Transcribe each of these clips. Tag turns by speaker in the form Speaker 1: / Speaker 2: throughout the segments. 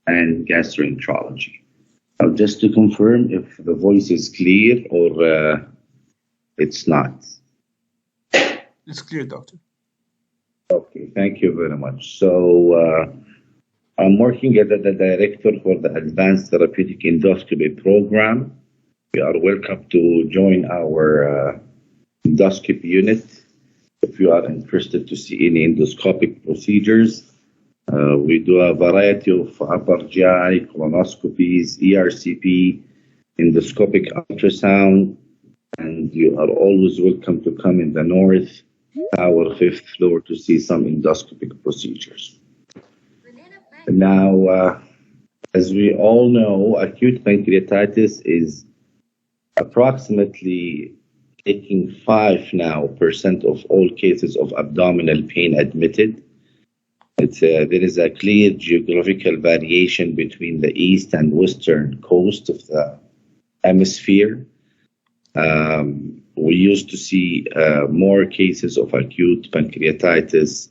Speaker 1: and gastroenterology. Now, just to confirm if the voice is clear or it's not.
Speaker 2: It's clear, doctor.
Speaker 1: Okay, thank you very much. So I'm working as the director for the Advanced Therapeutic Endoscopy Program. You are welcome to join our endoscopy unit if you are interested to see any endoscopic procedures. We do a variety of upper GI, colonoscopies, ERCP, endoscopic ultrasound, and you are always welcome to come in the north, our fifth floor, to see some endoscopic procedures. Now, as we all know, acute pancreatitis is approximately taking 5% of all cases of abdominal pain admitted. There is a clear geographical variation between the east and western coast of the hemisphere. We used to see more cases of acute pancreatitis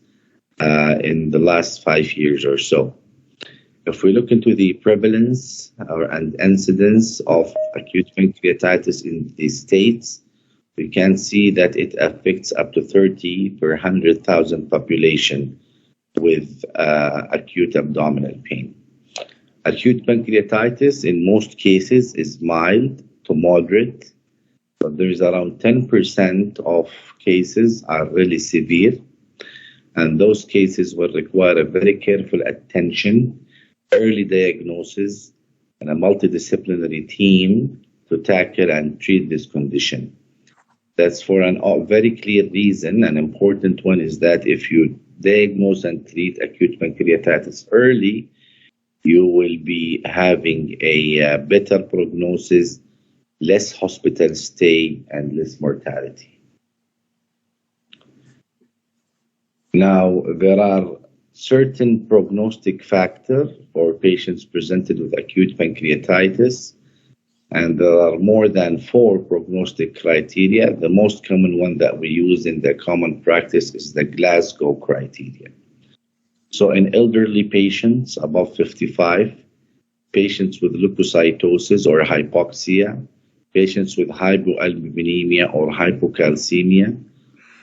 Speaker 1: in the last 5 years or so. If we look into the prevalence and incidence of acute pancreatitis in the States, we can see that it affects up to 30 per 100,000 population with acute abdominal pain. Acute pancreatitis in most cases is mild to moderate, but there is around 10% of cases are really severe, and those cases will require a very careful attention, early diagnosis, and a multidisciplinary team to tackle and treat this condition. That's for a very clear reason. An important one is that if you diagnose and treat acute pancreatitis early, you will be having a better prognosis, less hospital stay, and less mortality. Now, there are certain prognostic factors for patients presented with acute pancreatitis, and there are more than 4 prognostic criteria. The most common one that we use in the common practice is the Glasgow criteria. So in elderly patients above 55, patients with leukocytosis or hypoxia, patients with hypoalbuminemia or hypocalcemia,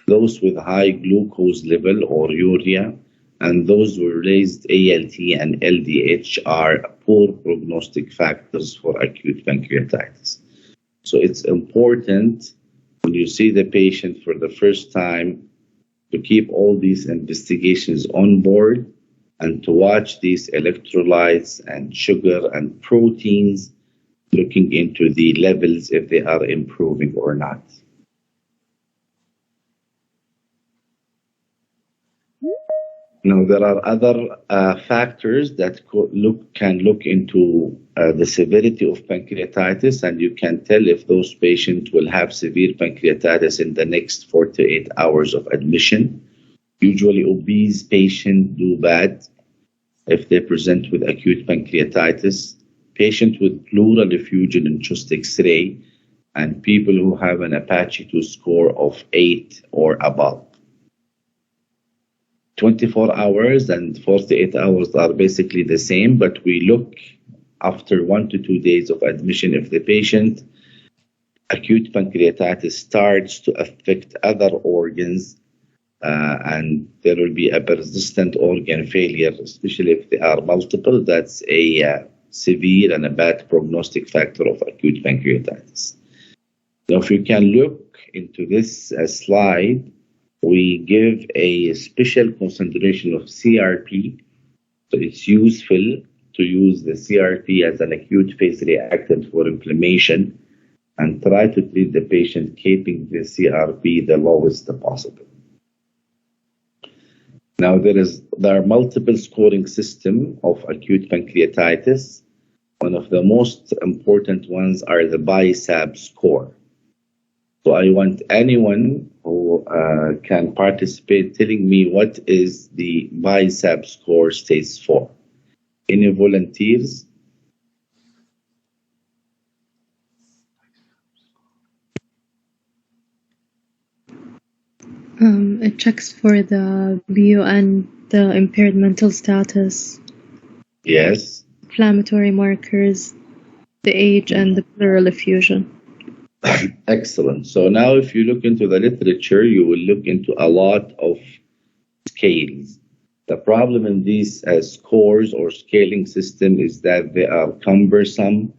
Speaker 1: those with high glucose level or urea, and those with raised ALT and LDH are poor prognostic factors for acute pancreatitis. So it's important when you see the patient for the first time to keep all these investigations on board and to watch these electrolytes and sugar and proteins, looking into the levels if they are improving or not. Now, there are other factors that can look into the severity of pancreatitis, and you can tell if those patients will have severe pancreatitis in the next 48 hours of admission. Usually, obese patients do bad if they present with acute pancreatitis. Patients with pleural effusion in chest X-ray, and people who have an Apache 2 score of 8 or above. 24 hours and 48 hours are basically the same, but we look after 1 to 2 days of admission if the patient acute pancreatitis starts to affect other organs and there will be a persistent organ failure, especially if they are multiple. That's a severe and a bad prognostic factor of acute pancreatitis. Now, if you can look into this slide, we give a special concentration of CRP. So it's useful to use the CRP as an acute phase reactant for inflammation and try to treat the patient keeping the CRP the lowest possible. Now, there are multiple scoring systems of acute pancreatitis. One of the most important ones are the BISAB score. So I want anyone who can participate telling me what is the BISAB score states for. Any volunteers?
Speaker 3: It checks for the BUN, the impaired mental status.
Speaker 1: Yes.
Speaker 3: inflammatory markers, the age, and the pleural effusion.
Speaker 1: Excellent. So now if you look into the literature, you will look into a lot of scales. The problem in these scores or scaling system is that they are cumbersome.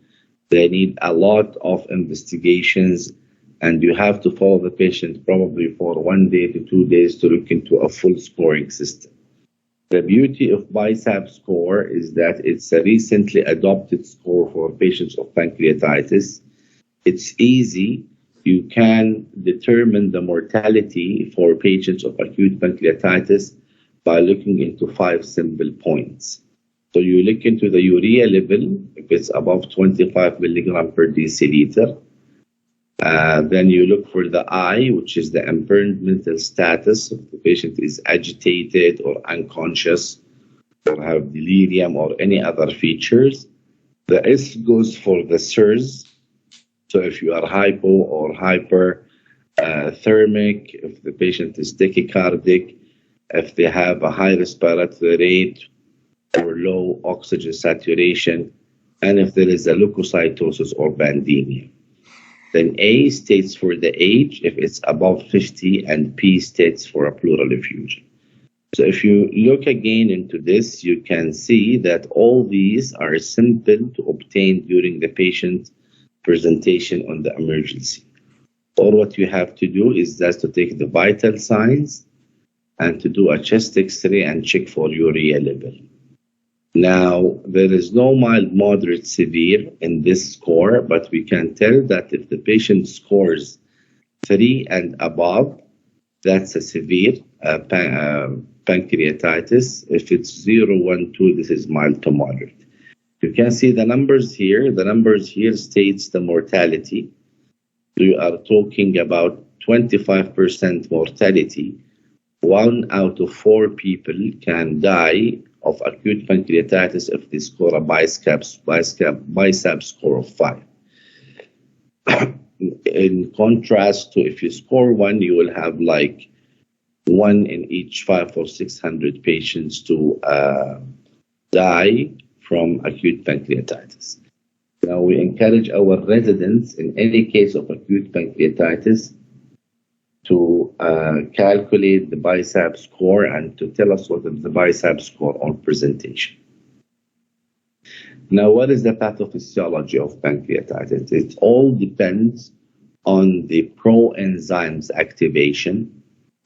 Speaker 1: They need a lot of investigations, and you have to follow the patient probably for 1 day to 2 days to look into a full scoring system. The beauty of BISAP score is that it's a recently adopted score for patients of pancreatitis. It's easy. You can determine the mortality for patients of acute pancreatitis by looking into 5 simple points. So you look into the urea level, if it's above 25 milligram per deciliter. Then you look for the I, which is the impaired mental status. If the patient is agitated or unconscious or have delirium or any other features. The S goes for the SIRS. So if you are hypo or hyperthermic, if the patient is tachycardic, if they have a high respiratory rate or low oxygen saturation, and if there is a leukocytosis or bandemia. Then A states for the age if it's above 50, and P states for a pleural effusion. So if you look again into this, you can see that all these are simple to obtain during the patient presentation on the emergency. All what you have to do is just to take the vital signs and to do a chest X-ray and check for urea level. Now, there is no mild, moderate, severe in this score, but we can tell that if the patient scores 3 and above, that's a severe pancreatitis. If it's 0, 1, 2, this is mild to moderate. You can see the numbers here. The numbers here states the mortality. We are talking about 25% mortality. 1 out of 4 people can die of acute pancreatitis if they score a BISAP score of 5. In contrast to if you score 1, you will have like 1 in each 500 or 600 patients to die from acute pancreatitis. Now, we encourage our residents in any case of acute pancreatitis to calculate the BISAP score and to tell us what is the BISAP score on presentation. Now, what is the pathophysiology of pancreatitis? It all depends on the proenzymes activation.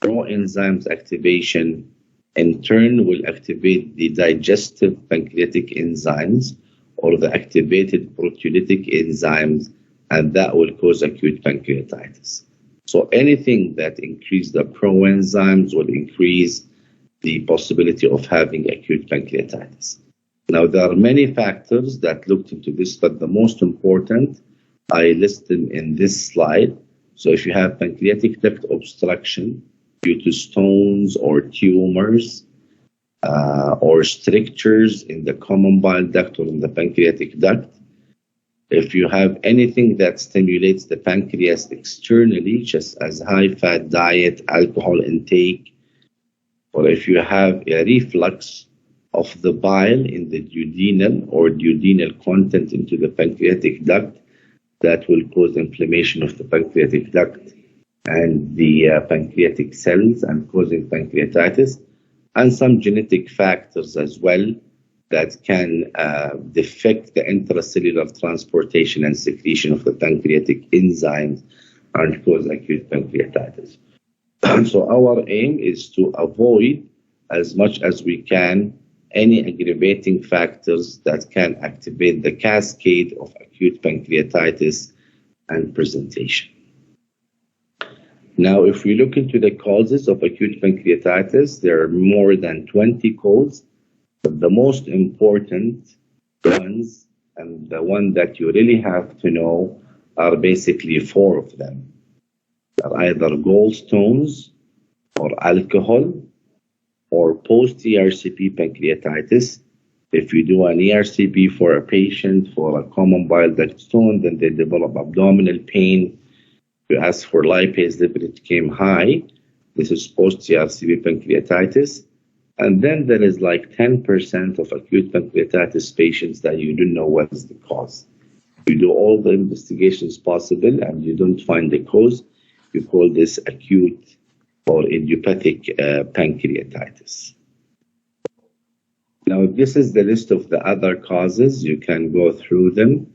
Speaker 1: Proenzymes activation in turn will activate the digestive pancreatic enzymes or the activated proteolytic enzymes, and that will cause acute pancreatitis. So anything that increases the proenzymes will increase the possibility of having acute pancreatitis. Now, there are many factors that looked into this, but the most important, I list them in this slide. So if you have pancreatic duct obstruction due to stones or tumors or strictures in the common bile duct or in the pancreatic duct, if you have anything that stimulates the pancreas externally, just as high-fat diet, alcohol intake, or if you have a reflux of the bile in the duodenal content into the pancreatic duct, that will cause inflammation of the pancreatic duct and the pancreatic cells and causing pancreatitis, and some genetic factors as well that can defect the intracellular transportation and secretion of the pancreatic enzymes and cause acute pancreatitis. So our aim is to avoid as much as we can any aggravating factors that can activate the cascade of acute pancreatitis and presentation. Now, if we look into the causes of acute pancreatitis, there are more than 20 causes. But the most important ones, and the one that you really have to know, are basically 4 of them. They're either gallstones or alcohol or post-ERCP pancreatitis. If you do an ERCP for a patient for a common bile duct stone, then they develop abdominal pain. You ask for lipase, liver, it came high. This is post-ERCP pancreatitis. And then there is like 10% of acute pancreatitis patients that you don't know what is the cause. You do all the investigations possible and you don't find the cause. You call this acute or idiopathic pancreatitis. Now, this is the list of the other causes. You can go through them.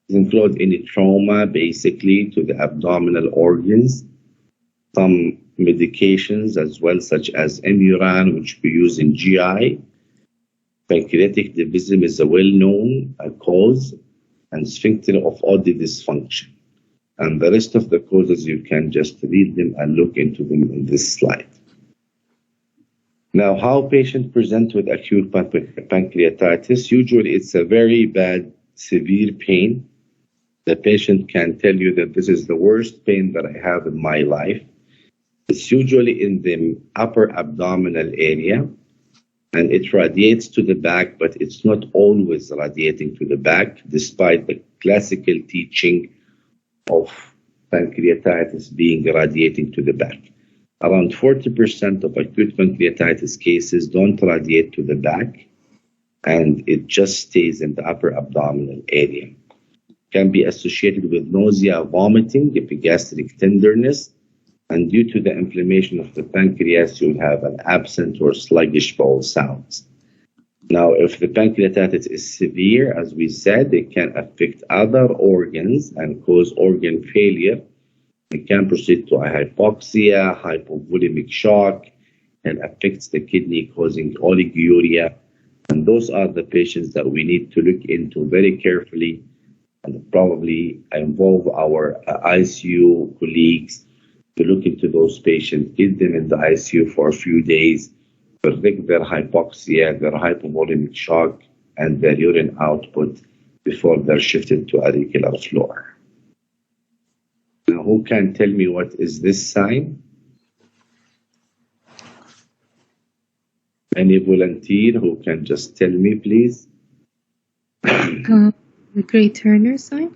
Speaker 1: It includes any trauma, basically, to the abdominal organs, some medications as well, such as Imuran, which we use in GI. Pancreatic divisum is a well-known cause, and sphincter of Oddi dysfunction. And the rest of the causes, you can just read them and look into them in this slide. Now, how patients present with acute pancreatitis? Usually, it's a very bad, severe pain. The patient can tell you that this is the worst pain that I have in my life. It's usually in the upper abdominal area, and it radiates to the back, but it's not always radiating to the back, despite the classical teaching of pancreatitis being radiating to the back. Around 40% of acute pancreatitis cases don't radiate to the back, and it just stays in the upper abdominal area. Can be associated with nausea, vomiting, epigastric tenderness, and due to the inflammation of the pancreas, you'll have an absent or sluggish bowel sounds. Now, if the pancreatitis is severe, as we said, it can affect other organs and cause organ failure. It can proceed to a hypoxia, hypovolemic shock, and affects the kidney, causing oliguria. And those are the patients that we need to look into very carefully and probably involve our ICU colleagues to look into those patients, get them in the ICU for a few days, predict their hypoxia, their hypovolemic shock, and their urine output before they're shifted to auricular floor. Now, who can tell me what is this sign? Any volunteer who can just tell me, please?
Speaker 3: The Gray Turner sign?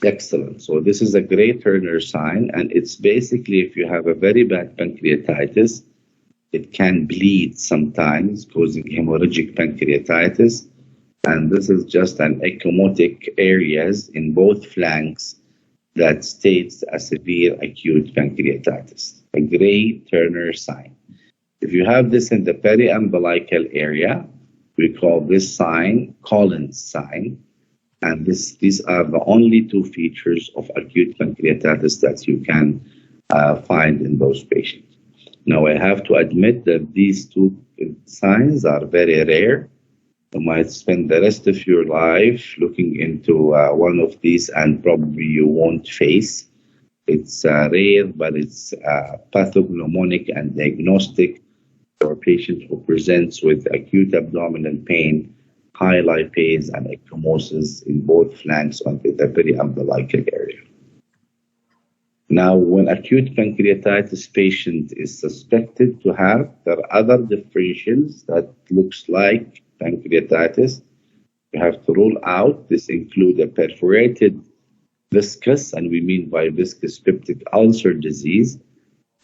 Speaker 1: Excellent. So this is a Gray Turner sign, and it's basically if you have a very bad pancreatitis, it can bleed sometimes, causing hemorrhagic pancreatitis. And this is just an ecchymotic areas in both flanks that states a severe acute pancreatitis, a Gray Turner sign. If you have this in the periumbilical area, we call this sign Collins sign. And these are the only two features of acute pancreatitis that you can find in those patients. Now, I have to admit that these two signs are very rare. You might spend the rest of your life looking into one of these and probably you won't face. It's rare, but it's pathognomonic and diagnostic for a patient who presents with acute abdominal pain, high lipase, and ecchymosis in both flanks on the periumbilical area. Now, when acute pancreatitis patient is suspected to have, there are other differentials that looks like pancreatitis. You have to rule out. This include a perforated viscous, and we mean by viscous peptic ulcer disease,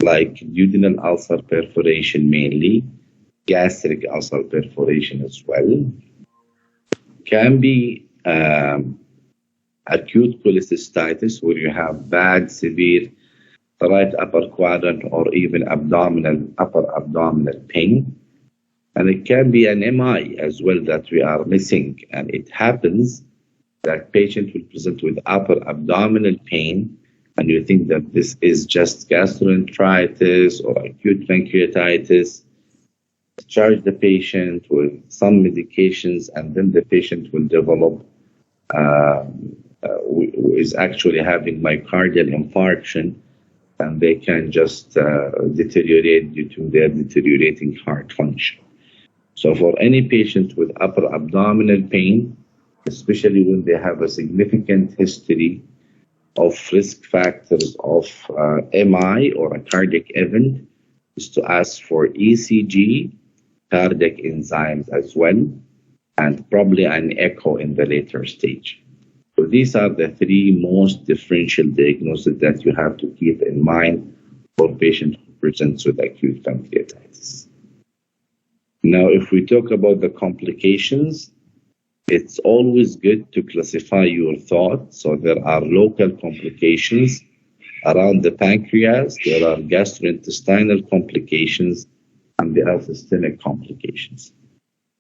Speaker 1: like duodenal ulcer perforation mainly, gastric ulcer perforation as well. Can be acute cholecystitis, where you have bad, severe right upper quadrant or even upper abdominal pain. And it can be an MI as well that we are missing. And it happens that patient will present with upper abdominal pain, and you think that this is just gastroenteritis or acute pancreatitis. Charge the patient with some medications, and then the patient will develop is actually having myocardial infarction, and they can just deteriorate due to their deteriorating heart function. So for any patient with upper abdominal pain, especially when they have a significant history of risk factors of MI or a cardiac event, is to ask for ECG, cardiac enzymes as well, and probably an echo in the later stage. So these are the three most differential diagnoses that you have to keep in mind for patients who patient presents with acute pancreatitis. Now, if we talk about the complications, it's always good to classify your thoughts. So there are local complications around the pancreas, there are gastrointestinal complications, and there are systemic complications.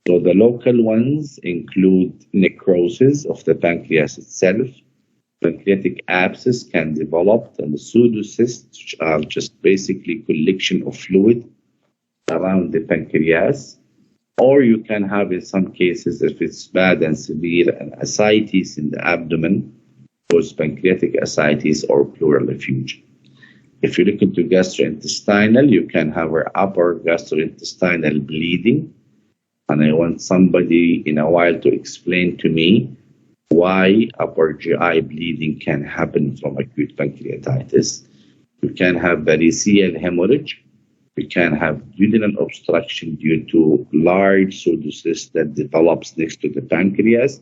Speaker 1: So the local ones include necrosis of the pancreas itself. Pancreatic abscess can develop, and the pseudocysts, which are just basically collection of fluid around the pancreas. Or you can have, in some cases, if it's bad and severe, an ascites in the abdomen, post-pancreatic ascites or pleural effusion. If you look into gastrointestinal, you can have an upper gastrointestinal bleeding. And I want somebody in a while to explain to me why upper GI bleeding can happen from acute pancreatitis. You can have variceal hemorrhage. You can have duodenal obstruction due to large pseudocyst that develops next to the pancreas.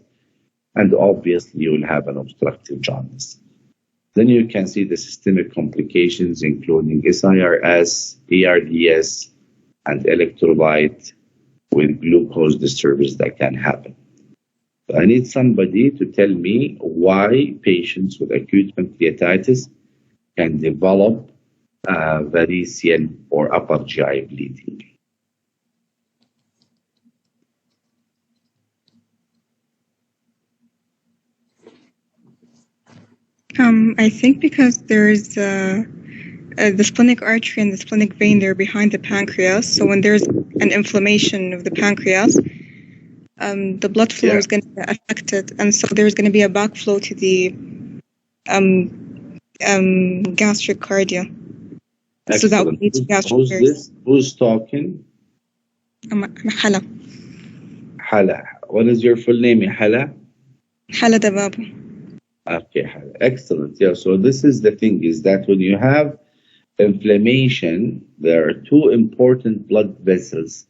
Speaker 1: And obviously, you will have an obstructive jaundice. Then you can see the systemic complications, including SIRS, ARDS, and electrolyte with glucose disturbance that can happen. So I need somebody to tell me why patients with acute pancreatitis can develop variceal or upper GI bleeding.
Speaker 4: I think because there's the splenic artery and the splenic vein, they're behind the pancreas. So when there's an inflammation of the pancreas, the blood flow is going to be affected. And so there's going to be a backflow to the gastric cardia.
Speaker 1: Excellent.
Speaker 4: So that would lead to gastric
Speaker 1: Who's this? Who's talking?
Speaker 4: Hala.
Speaker 1: Hala. What is your full name, Hala?
Speaker 4: Hala Dababu.
Speaker 1: Okay, excellent. Yeah, so this is the thing, is that when you have inflammation, there are two important blood vessels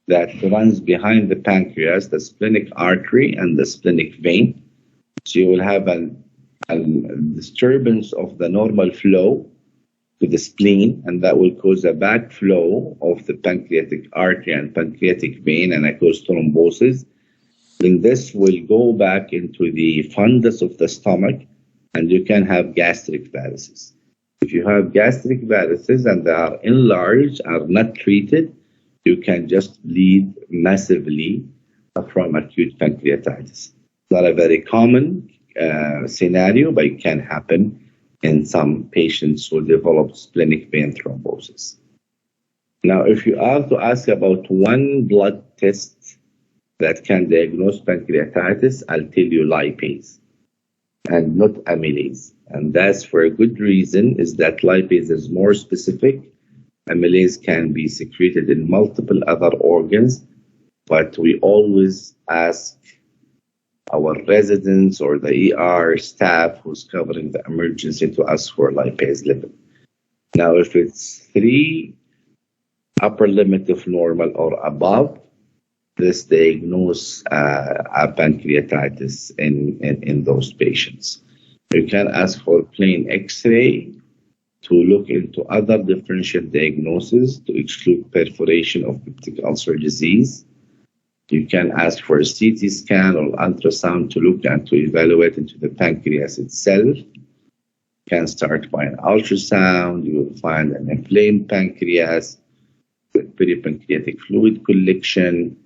Speaker 1: that runs behind the pancreas, the splenic artery and the splenic vein. So you will have a disturbance of the normal flow to the spleen, and that will cause a backflow of the pancreatic artery and pancreatic vein and cause thrombosis. Then this will go back into the fundus of the stomach, and you can have gastric varices. If you have gastric varices and they are enlarged, are not treated, you can just bleed massively from acute pancreatitis. It's not a very common scenario, but it can happen in some patients who develop splenic vein thrombosis. Now, if you are to ask about one blood test that can diagnose pancreatitis, I'll tell you lipase and not amylase. And that's for a good reason, is that lipase is more specific. Amylase can be secreted in multiple other organs, but we always ask our residents or the ER staff who's covering the emergency to ask for lipase level. Now, if it's 3 upper limit of normal or above, this diagnose a pancreatitis in those patients. You can ask for plain X-ray to look into other differential diagnoses to exclude perforation of peptic ulcer disease. You can ask for a CT scan or ultrasound to look and to evaluate into the pancreas itself. You can start by an ultrasound. You will find an inflamed pancreas with peripancreatic fluid collection,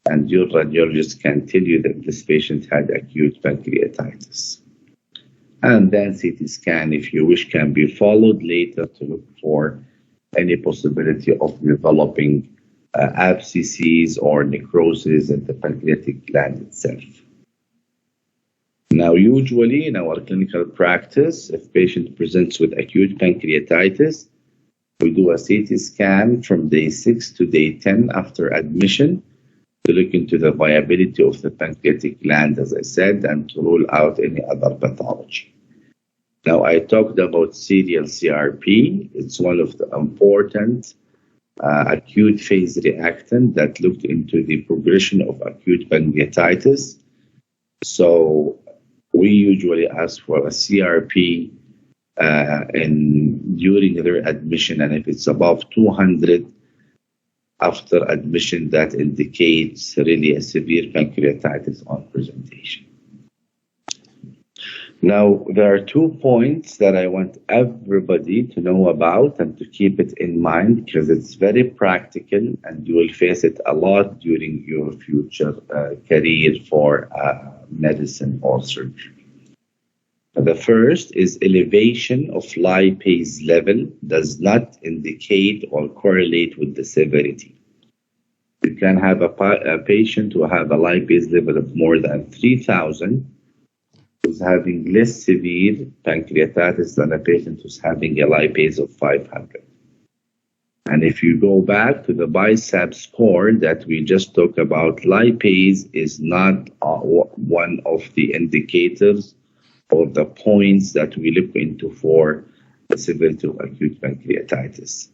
Speaker 1: and your radiologist can tell you that this patient had acute pancreatitis. And then CT scan, if you wish, can be followed later to look for any possibility of developing abscesses or necrosis in the pancreatic gland itself. Now, usually in our clinical practice, if patient presents with acute pancreatitis, we do a CT scan from day 6 to day 10 after admission to look into the viability of the pancreatic gland, as I said, and to rule out any other pathology. Now, I talked about serial CRP. It's one of the important acute phase reactant that looked into the progression of acute pancreatitis. So we usually ask for a CRP during their admission, and if it's above 200 after admission, that indicates really a severe pancreatitis on presentation. Now, there are 2 points that I want everybody to know about and to keep it in mind, because it's very practical and you will face it a lot during your future career for medicine or surgery. The first is elevation of lipase level does not indicate or correlate with the severity. You can have a patient who have a lipase level of more than 3,000 who's having less severe pancreatitis than a patient who's having a lipase of 500. And if you go back to the BICEP score that we just talked about, lipase is not one of the indicators or the points that we look into for the severity of acute pancreatitis.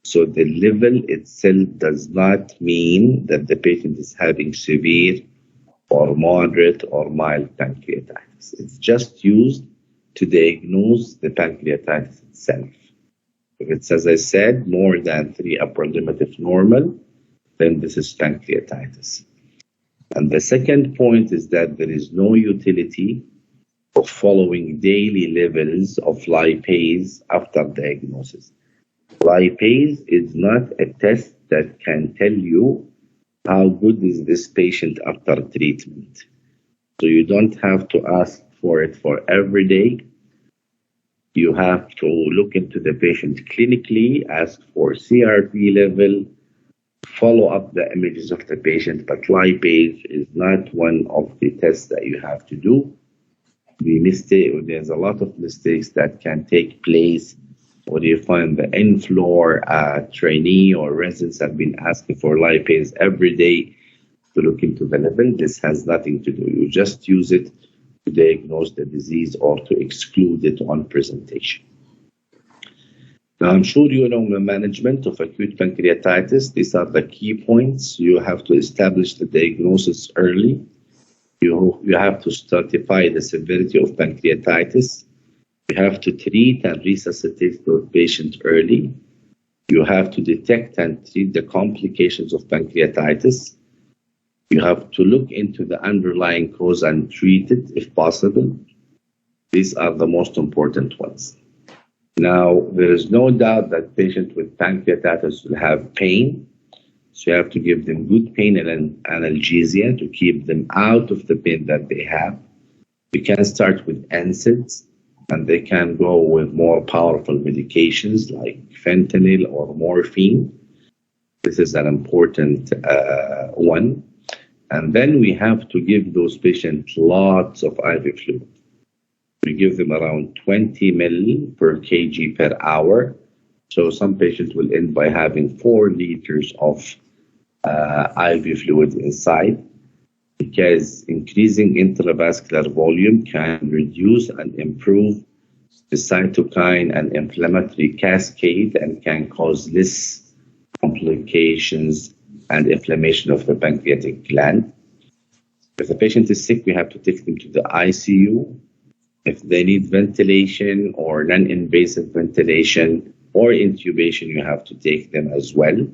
Speaker 1: So the level itself does not mean that the patient is having severe or moderate or mild pancreatitis. It's just used to diagnose the pancreatitis itself. If it's, as I said, more than 3 upper limit of normal, then this is pancreatitis. And the second point is that there is no utility of following daily levels of lipase after diagnosis. Lipase is not a test that can tell you how good is this patient after treatment. So you don't have to ask for it for every day. You have to look into the patient clinically, ask for CRP level, follow up the images of the patient, but lipase is not one of the tests that you have to do. There's a lot of mistakes that can take place where you find the in-floor trainee or residents have been asking for lipase every day to look into the level. This has nothing to do. You just use it to diagnose the disease or to exclude it on presentation. Now, I'm sure you know the management of acute pancreatitis. These are the key points. You have to establish the diagnosis early. You have to stratify the severity of pancreatitis. You have to treat and resuscitate those patients early. You have to detect and treat the complications of pancreatitis. You have to look into the underlying cause and treat it if possible. These are the most important ones. Now, there is no doubt that patients with pancreatitis will have pain. So you have to give them good pain and analgesia to keep them out of the pain that they have. You can start with NSAIDs, and they can go with more powerful medications like fentanyl or morphine. This is an important one. And then we have to give those patients lots of IV fluid. We give them around 20 ml per kg per hour. So some patients will end by having 4 liters of IV fluid inside, because increasing intravascular volume can reduce and improve the cytokine and inflammatory cascade and can cause less complications and inflammation of the pancreatic gland. If the patient is sick, we have to take them to the ICU. If they need ventilation or non-invasive ventilation or intubation, you have to take them as well.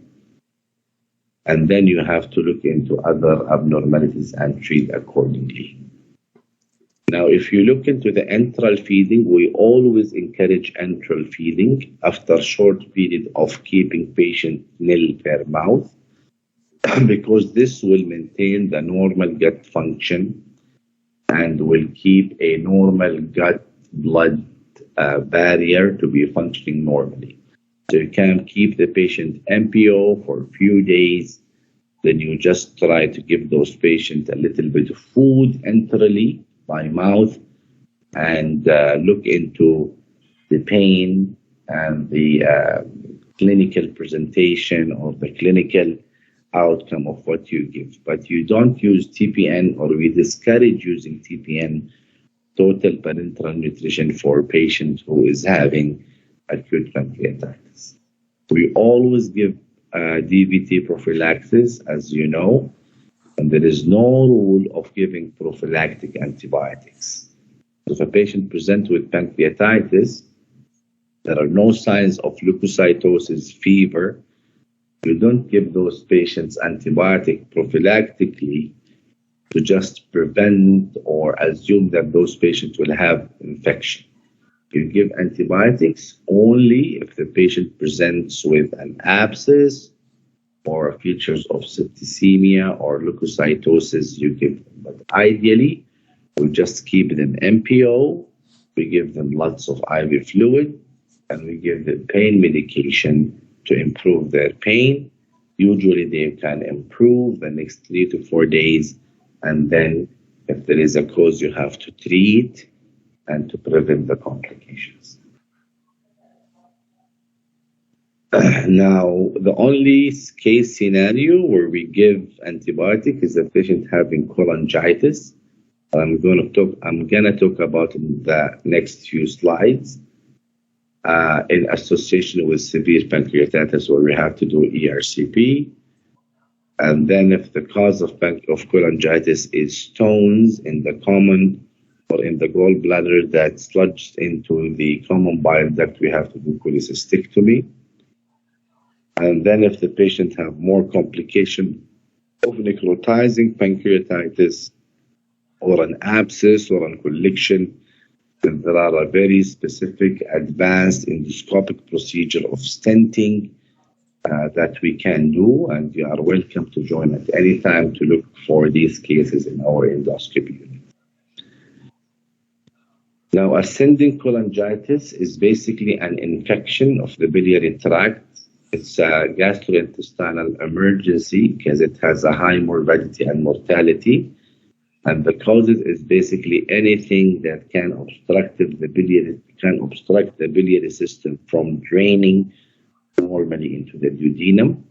Speaker 1: And then you have to look into other abnormalities and treat accordingly. Now, if you look into the enteral feeding, we always encourage enteral feeding after a short period of keeping patient nil per mouth, because this will maintain the normal gut function and will keep a normal gut-blood barrier to be functioning normally. So you can keep the patient MPO for a few days. Then you just try to give those patients a little bit of food enterally by mouth and look into the pain and the clinical presentation or the clinical outcome of what you give. But you don't use TPN, or we discourage using TPN, total parenteral nutrition, for a patient who is having acute pancreatitis. We always give DVT prophylaxis, as you know, and there is no rule of giving prophylactic antibiotics. If a patient presents with pancreatitis, there are no signs of leukocytosis, fever, you don't give those patients antibiotic prophylactically to just prevent or assume that those patients will have infection. You give antibiotics only if the patient presents with an abscess or features of septicemia or leukocytosis, you give them. But ideally, we just keep them MPO, we give them lots of IV fluid, and we give them pain medication to improve their pain. Usually they can improve the next 3 to 4 days, and then if there is a cause, you have to treat and to prevent the complications. Now, the only case scenario where we give antibiotic is a patient having cholangitis. I'm gonna talk about in the next few slides in association with severe pancreatitis, where we have to do ERCP. And then if the cause of cholangitis is stones in the common or in the gallbladder that sludged into the common bile duct, we have to do cholecystectomy. And then if the patient have more complication of necrotizing pancreatitis or an abscess or a collection, then there are a very specific advanced endoscopic procedure of stenting that we can do, and you are welcome to join at any time to look for these cases in our endoscopy unit. Now, ascending cholangitis is basically an infection of the biliary tract. It's a gastrointestinal emergency because it has a high morbidity and mortality. And the causes is basically anything that can obstruct the biliary system from draining normally into the duodenum.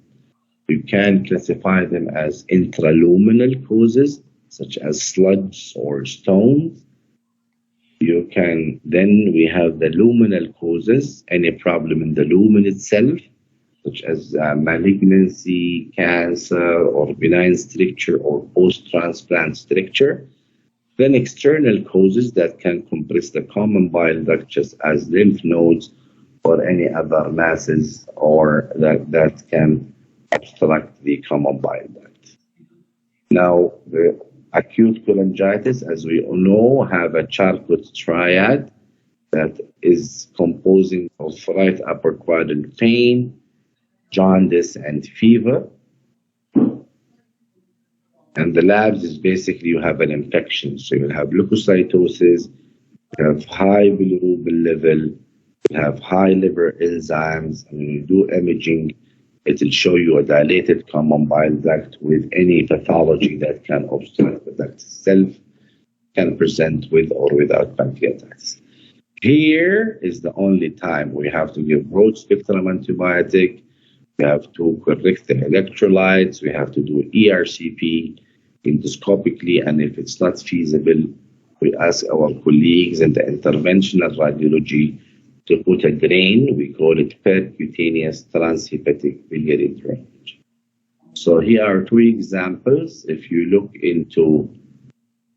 Speaker 1: You can classify them as intraluminal causes, such as sludge or stones. We have the luminal causes, any problem in the lumen itself, such as malignancy, cancer, or benign stricture or post-transplant stricture. Then external causes that can compress the common bile duct, just as lymph nodes or any other masses or that can obstruct the common bile duct. Now, the acute cholangitis, as we all know, have a Charcot triad that is composing of right upper quadrant pain, jaundice, and fever. And the labs is basically you have an infection. So you have leukocytosis, you have high bilirubin level, you have high liver enzymes, and when you do imaging, it will show you a dilated common bile duct with any pathology that can obstruct the duct itself, can present with or without pancreatitis. Here is the only time we have to give broad spectrum antibiotic. We have to correct the electrolytes. We have to do ERCP endoscopically, and if it's not feasible, we ask our colleagues in the interventional radiology to put a drain. We call it percutaneous transhepatic biliary drainage. So here are two examples. If you look into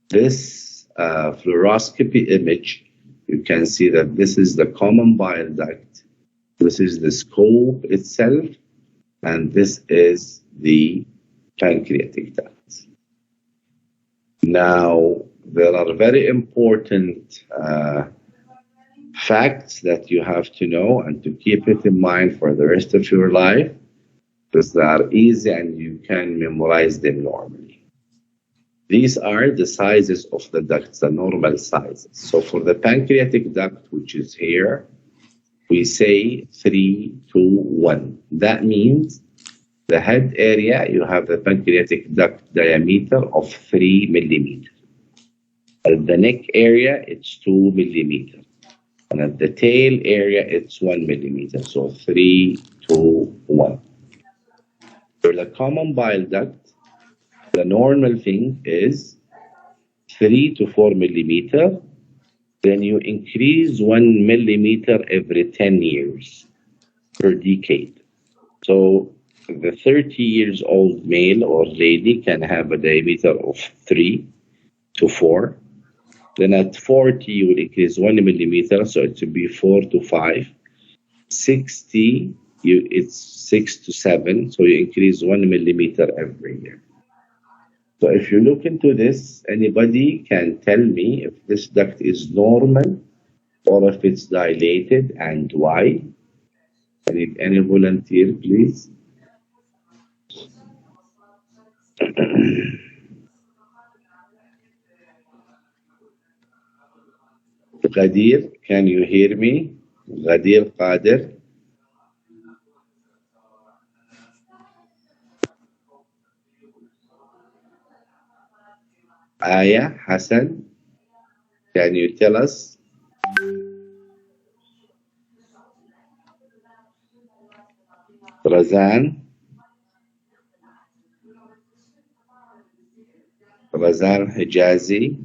Speaker 1: this fluoroscopy image, you can see that this is the common bile duct. This is the scope itself, and this is the pancreatic duct. Now, there are very important facts that you have to know and to keep it in mind for the rest of your life, because they are easy and you can memorize them normally. These are the sizes of the ducts, the normal sizes. So for the pancreatic duct, which is here, we say 3, 2, 1. That means the head area, you have the pancreatic duct diameter of 3 millimeters. At the neck area, it's 2 millimeters. And at the tail area, it's 1 millimeter. So 3, 2, 1. For the common bile duct, the normal thing is 3 to 4 millimeter. Then you increase 1 millimeter every 10 years per decade. So the 30 years old male or lady can have a diameter of 3 to 4. Then at 40, you will increase 1 millimeter, so it will be 4 to 5. 60, it's 6 to 7, so you increase 1 millimeter every year. So if you look into this, anybody can tell me if this duct is normal or if it's dilated and why. Any volunteer, please? Ghadir, can you hear me? Ghadir Qadir. Aya Hassan, can you tell us? Razan, Razan Hijazi.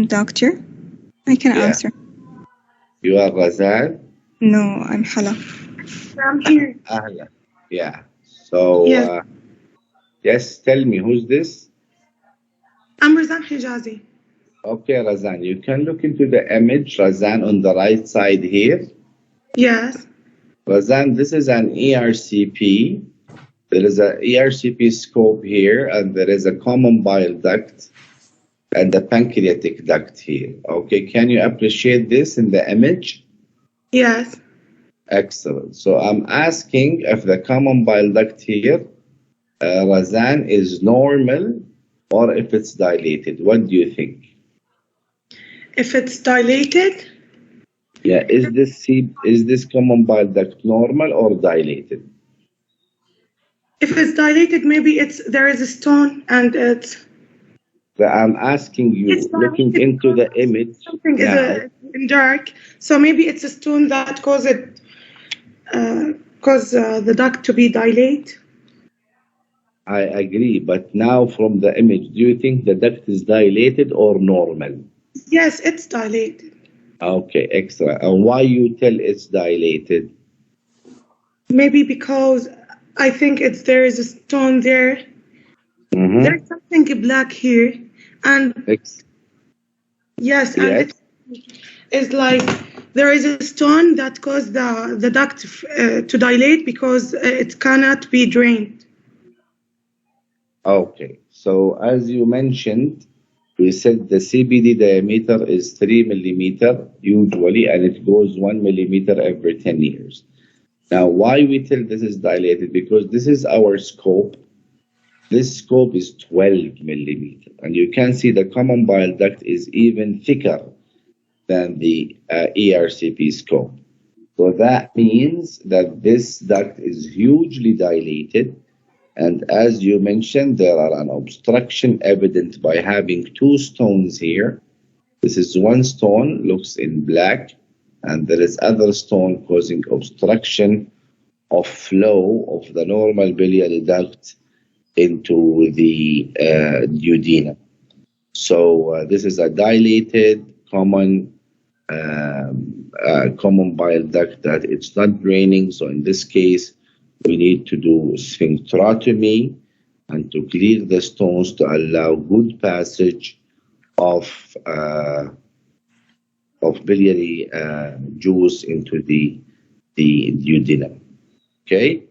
Speaker 4: Doctor, I can
Speaker 1: Yeah.
Speaker 4: answer.
Speaker 1: You are Razan?
Speaker 4: No, I'm Hala.
Speaker 5: I'm here.
Speaker 1: Ahla. Yeah. So,
Speaker 5: Yes.
Speaker 1: yes, tell me, who's this?
Speaker 5: I'm Razan Hijazi.
Speaker 1: Okay, Razan, you can look into the image, Razan, on the right side here.
Speaker 5: Yes.
Speaker 1: Razan, this is an ERCP. There is a ERCP scope here, and there is a common bile duct and the pancreatic duct here. Okay, can you appreciate this in the image?
Speaker 5: Yes.
Speaker 1: Excellent. So I'm asking if the common bile duct here, Razan, is normal or if it's dilated. What do you think?
Speaker 5: If it's dilated,
Speaker 1: Yeah, is this common bile duct normal or dilated?
Speaker 5: if it's dilated, maybe there is a stone and it's
Speaker 1: I'm asking you, looking
Speaker 5: dilated
Speaker 1: into the
Speaker 5: because
Speaker 1: image
Speaker 5: something
Speaker 1: now.
Speaker 5: is in dark. So maybe it's a stone that cause the duct to be dilate.
Speaker 1: I agree, but now from the image, do you think the duct is dilated or normal?
Speaker 5: Yes, it's dilated.
Speaker 1: Okay, excellent. And why you tell it's dilated?
Speaker 5: Maybe because I think there is a stone there.
Speaker 1: Mm-hmm.
Speaker 5: There's something black here, and yes, and it's like there is a stone that caused the duct to dilate because it cannot be drained.
Speaker 1: Okay, so as you mentioned, we said the CBD diameter is 3 millimeter usually, and it goes 1 millimeter every 10 years. Now, why we tell this is dilated? Because this is our scope. This scope is 12 millimeter, and you can see the common bile duct is even thicker than the ERCP scope. So that means that this duct is hugely dilated. And as you mentioned, there are an obstruction evident by having two stones here. This is one stone, looks in black, and there is other stone causing obstruction of flow of the normal biliary duct into the duodenum. So this is a dilated common bile duct that it's not draining. So in this case, we need to do sphincterotomy and to clear the stones to allow good passage of biliary juice into the duodenum. Okay.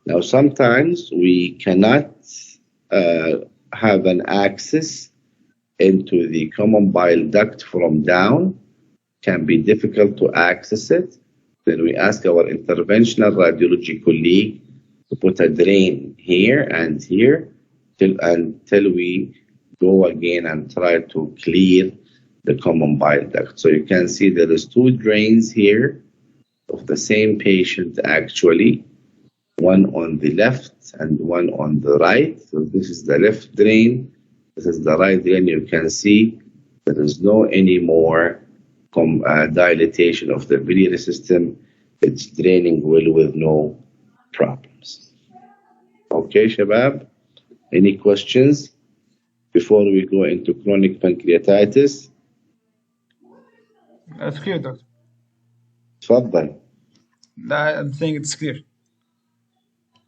Speaker 1: Now sometimes we cannot have an access into the common bile duct from down. Can be difficult to access it. Then we ask our interventional radiology colleague to put a drain here and here until we go again and try to clear the common bile duct. So you can see there is two drains here of the same patient actually, one on the left and one on the right. So this is the left drain, this is the right drain. You can see there is no anymore dilatation of the biliary system. It's draining well with no problems. Okay, Shabab, any questions before we go into chronic pancreatitis?
Speaker 2: It's clear, doctor.
Speaker 1: تفضل.
Speaker 2: I'm saying it's clear.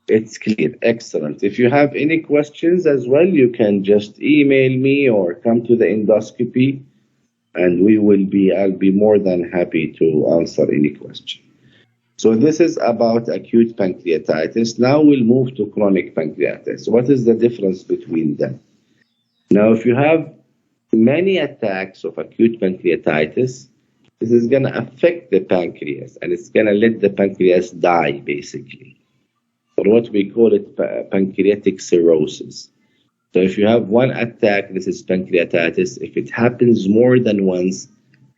Speaker 1: It's clear. Excellent. If you have any questions as well, you can just email me or come to the endoscopy and I'll be more than happy to answer any question. So this is about acute pancreatitis. Now we'll move to chronic pancreatitis. What is the difference between them? Now, if you have many attacks of acute pancreatitis, this is going to affect the pancreas, and it's going to let the pancreas die, basically, or what we call it pancreatic cirrhosis. So if you have one attack, this is pancreatitis. If it happens more than once,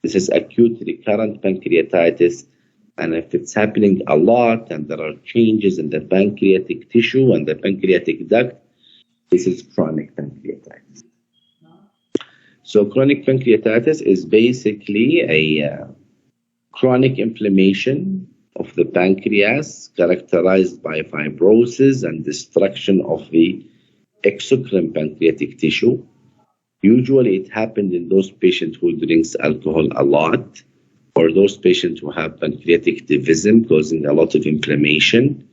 Speaker 1: this is acute recurrent pancreatitis. And if it's happening a lot and there are changes in the pancreatic tissue and the pancreatic duct, this is chronic pancreatitis. So chronic pancreatitis is basically a chronic inflammation of the pancreas characterized by fibrosis and destruction of the exocrine pancreatic tissue. Usually it happens in those patients who drinks alcohol a lot, or those patients who have pancreatic divism causing a lot of inflammation.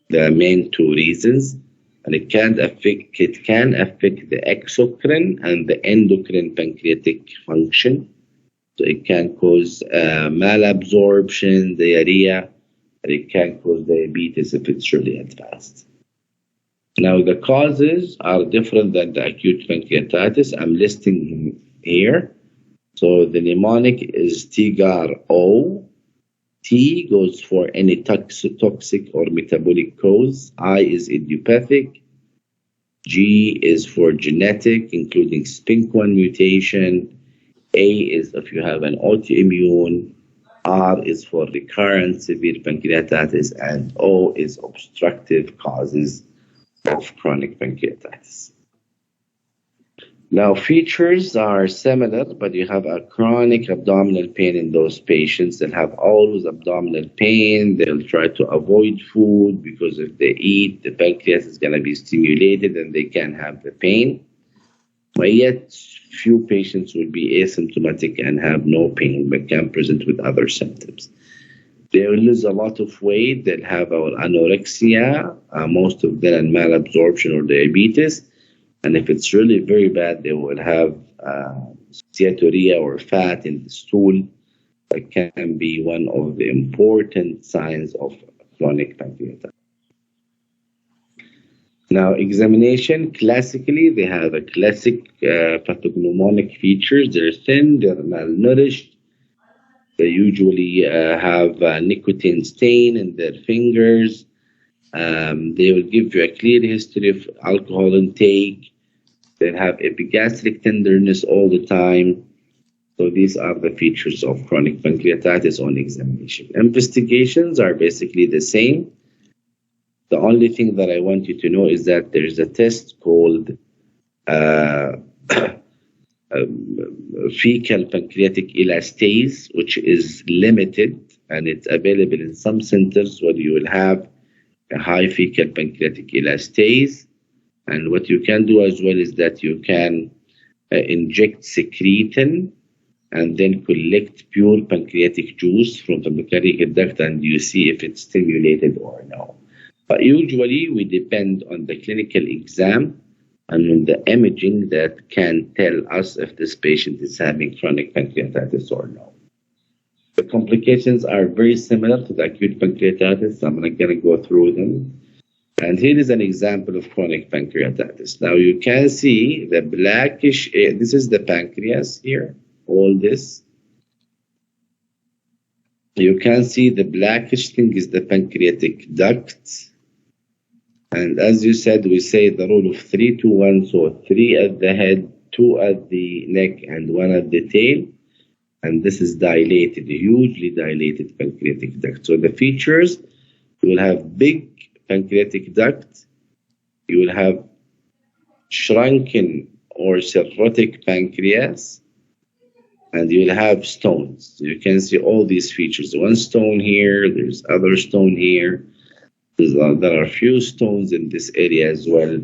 Speaker 1: The main two reasons. And it can affect the exocrine and the endocrine pancreatic function. So it can cause malabsorption, diarrhea, and it can cause diabetes if it's really advanced. Now the causes are different than the acute pancreatitis. I'm listing here. So the mnemonic is TGAR-O. T goes for any toxic or metabolic cause. I is idiopathic. G is for genetic, including SPINK1 mutation. A is if you have an autoimmune. R is for recurrent severe pancreatitis. And O is obstructive causes of chronic pancreatitis. Now, features are similar, but you have a chronic abdominal pain in those patients that have always abdominal pain. They'll try to avoid food because if they eat, the pancreas is going to be stimulated and they can have the pain. But yet, few patients will be asymptomatic and have no pain, but can present with other symptoms. They will lose a lot of weight. They'll have anorexia, most of them malabsorption or diabetes. And if it's really very bad, they will have steatorrhea or fat in the stool. That can be one of the important signs of chronic pancreatitis. Now, examination, classically, they have a classic pathognomonic features. They're thin, they're malnourished. They usually have nicotine stain in their fingers. They will give you a clear history of alcohol intake. They have epigastric tenderness all the time. So these are the features of chronic pancreatitis on examination. Investigations are basically the same. The only thing that I want you to know is that there is a test called fecal pancreatic elastase, which is limited, and it's available in some centers where you will have a high fecal pancreatic elastase. And what you can do as well is that you can inject secretin and then collect pure pancreatic juice from the pancreatic duct, and you see if it's stimulated or no. But usually we depend on the clinical exam and on the imaging that can tell us if this patient is having chronic pancreatitis or no. The complications are very similar to the acute pancreatitis. I'm not going to go through them. And here is an example of chronic pancreatitis. Now you can see the blackish, this is the pancreas here, all this. You can see the blackish thing is the pancreatic duct. And as you said, we say the rule of 3 to 1, so 3 at the head, 2 at the neck, and 1 at the tail. And this is dilated, hugely dilated pancreatic duct. So the features, you will have big pancreatic duct, you will have shrunken or cirrhotic pancreas, and you will have stones. So you can see all these features. One stone here, there's other stone here. There are a few stones in this area as well.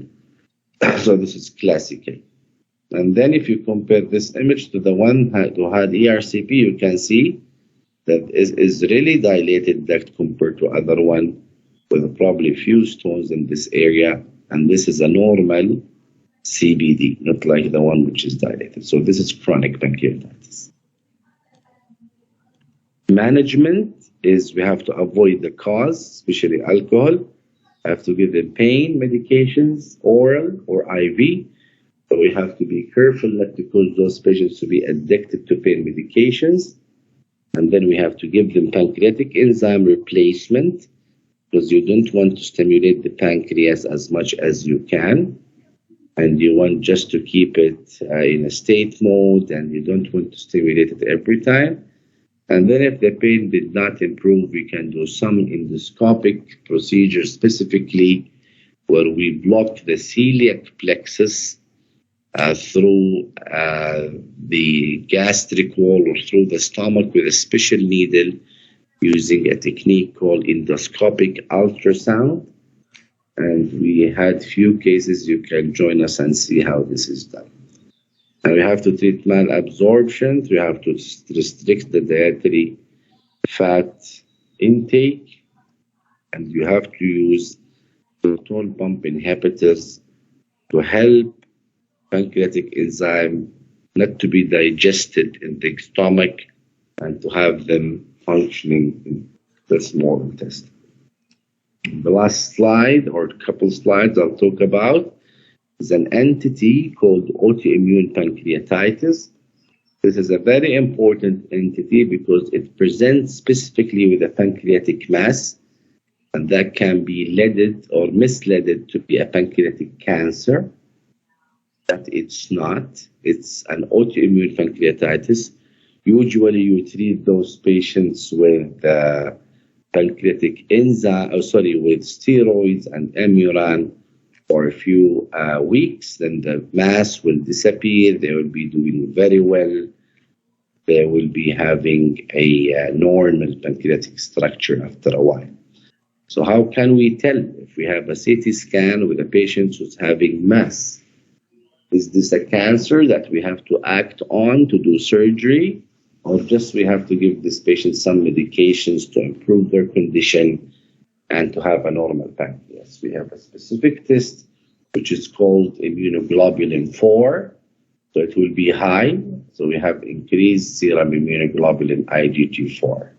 Speaker 1: So this is classical. And then if you compare this image to the one who had ERCP, you can see that is really dilated duct compared to other one with probably few stones in this area. And this is a normal CBD, not like the one which is dilated. So this is chronic pancreatitis. Management is we have to avoid the cause, especially alcohol. I have to give them pain medications, oral or IV. But we have to be careful not to cause those patients to be addicted to pain medications. And then we have to give them pancreatic enzyme replacement because you don't want to stimulate the pancreas as much as you can. And you want just to keep it in a state mode, and you don't want to stimulate it every time. And then if the pain did not improve, we can do some endoscopic procedure specifically where we block the celiac plexus through the gastric wall or through the stomach with a special needle using a technique called endoscopic ultrasound. And we had few cases. You can join us and see how this is done. And we have to treat malabsorption. We have to restrict the dietary fat intake. And you have to use proton pump inhibitors to help pancreatic enzyme not to be digested in the stomach and to have them functioning in the small intestine. The last slide or couple slides I'll talk about is an entity called autoimmune pancreatitis. This is a very important entity because it presents specifically with a pancreatic mass, and that can be leaded or misled to be a pancreatic cancer. But it's not. It's an autoimmune pancreatitis. Usually you treat those patients with pancreatic enzyme, with steroids and Imuran for a few weeks. Then the mass will disappear. They will be doing very well. They will be having a normal pancreatic structure after a while. So how can we tell if we have a CT scan with a patient who's having mass? Is this a cancer that we have to act on to do surgery, or just we have to give this patient some medications to improve their condition and to have a normal pancreas? We have a specific test which is called immunoglobulin 4. So it will be high. So we have increased serum immunoglobulin IgG4.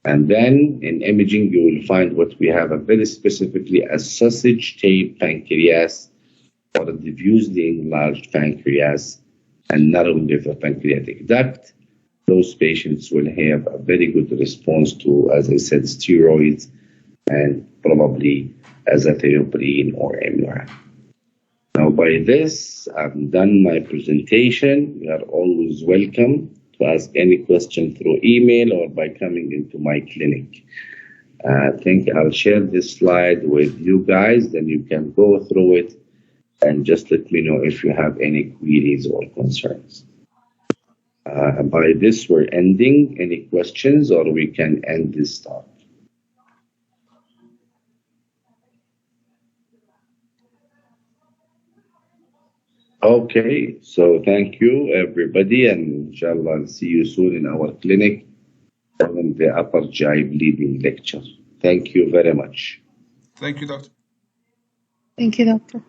Speaker 1: And then in imaging, you will find what we have a very specifically a sausage-shaped pancreas or a diffusely enlarged pancreas and narrowing of the pancreatic duct. Those patients will have a very good response to, as I said, steroids and probably azathioprine or Imuran. Now, by this, I've done my presentation. You are always welcome to ask any question through email or by coming into my clinic. I think I'll share this slide with you guys, then you can go through it and just let me know if you have any queries or concerns. By this, we're ending. Any questions, or we can end this talk? Okay, so thank you, everybody, and inshallah, I'll see you soon in our clinic on the upper GI bleeding lecture. Thank you very much.
Speaker 2: Thank you, doctor.
Speaker 3: Thank you, doctor.